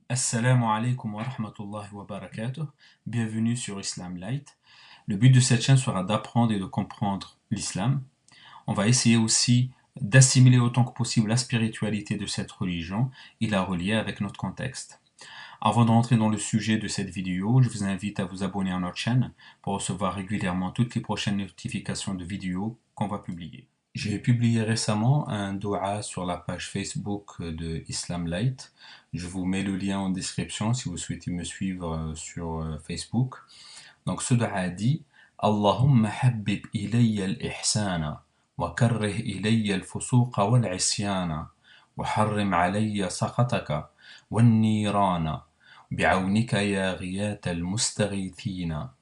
Assalamu alaikum wa rahmatullahi wa barakatuh. Bienvenue sur Islam Light. Le but de cette chaîne sera d'apprendre et de comprendre l'islam. On va essayer aussi d'assimiler autant que possible la spiritualité de cette religion et la relier avec notre contexte. Avant d'entrer dans le sujet de cette vidéo, je vous invite à vous abonner à notre chaîne pour recevoir régulièrement toutes les prochaines notifications de vidéos qu'on va publier. J'ai publié récemment un dua sur la page Facebook de Islam Light. Je vous mets le lien en description si vous souhaitez me suivre sur Facebook. Donc ce dua dit Allahumma habbib ilayya al-ihsana wa karrih ilayya al-fusuqa wal-isyana wa harrim alayya sakhataka wan-nirana bi'awnika ya ghiyat al-mustaghithina.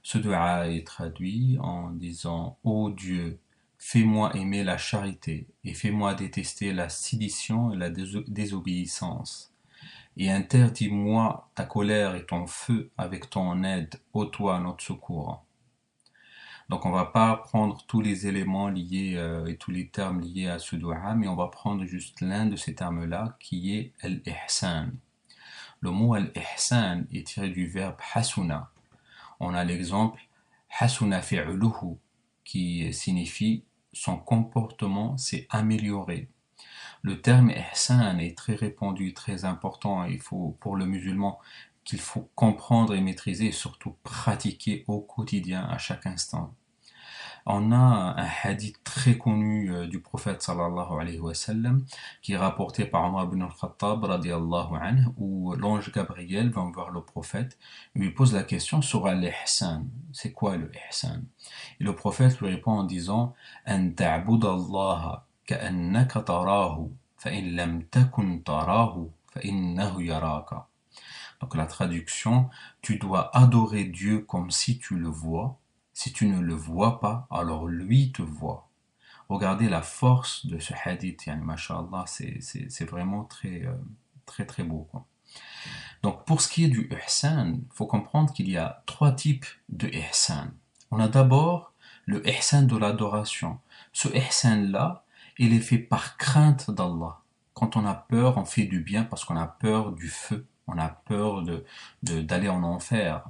Ce dua est traduit en disant Ô Dieu, fais-moi aimer la charité et fais-moi détester la sédition et la désobéissance. Et interdis-moi ta colère et ton feu avec ton aide, ô toi notre secours. Donc on va pas prendre tous les éléments liés et tous les termes liés à ce dua, mais on va prendre juste l'un de ces termes-là qui est al-ihsan. Le mot al-ihsan est tiré du verbe hasuna. On a l'exemple hasuna fi'luhu qui signifie son comportement s'est amélioré. Le terme ihsan est très répandu, très important. Il faut, pour le musulman, qu'il faut comprendre et maîtriser et surtout pratiquer au quotidien, à chaque instant. On a un hadith très connu du prophète sallallahu alayhi wa sallam qui est rapporté par Omar ibn al-Khattab radiyallahu anhu où l'ange Gabriel va voir le prophète et lui pose la question sur l'ihsan. C'est quoi le ihsan? Et le prophète lui répond en disant An ta'budallaha ka'annaka tarahu fa in lam takun tarahu fa innahu yaraka. Donc la traduction, tu dois adorer Dieu comme si tu le vois. Si tu ne le vois pas, alors lui te voit. Regardez la force de ce hadith, yani, mashallah, c'est vraiment très beau, quoi. Donc pour ce qui est du ihsan, il faut comprendre qu'il y a trois types de ihsan. On a d'abord le ihsan de l'adoration. Ce ihsan-là, il est fait par crainte d'Allah. Quand on a peur, on fait du bien parce qu'on a peur du feu, on a peur d'aller en enfer.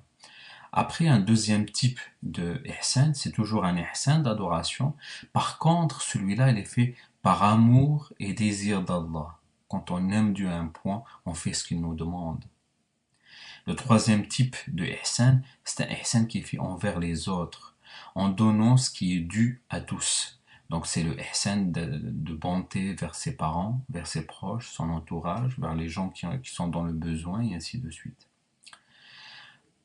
Après, un deuxième type de ihsan, c'est toujours un ihsan d'adoration. Par contre, celui-là, il est fait par amour et désir d'Allah. Quand on aime Dieu à un point, on fait ce qu'il nous demande. Le troisième type de ihsan, c'est un ihsan qui est fait envers les autres, en donnant ce qui est dû à tous. Donc c'est le ihsan de bonté vers ses parents, vers ses proches, son entourage, vers les gens qui sont dans le besoin, et ainsi de suite.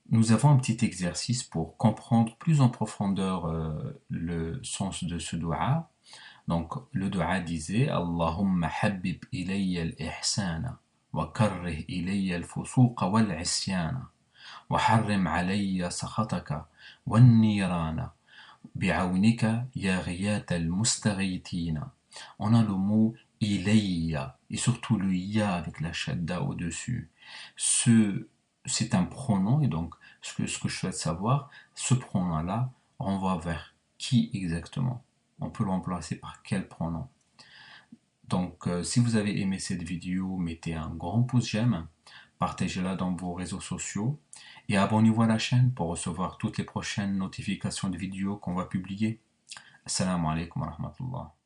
Nous avons un petit exercice pour comprendre plus en profondeur le sens de ce dua. Donc le dua disait Allahumma habib ilayya al-ihsana wa karrih ilayya al-fusuqa wal-isyana wa harrim alayya sakhataka wan-nirana bi'awnika ya ghiyat al-mustaghithina. On a le mot ilayya et surtout le ya avec la shadda au-dessus. C'est un pronom et donc ce que je souhaite savoir, ce pronom-là renvoie vers qui exactement? On peut le remplacer par quel pronom? Donc si vous avez aimé cette vidéo, mettez un grand pouce j'aime, partagez-la dans vos réseaux sociaux et abonnez-vous à la chaîne pour recevoir toutes les prochaines notifications de vidéos qu'on va publier. Assalamu alaikum wa rahmatullah.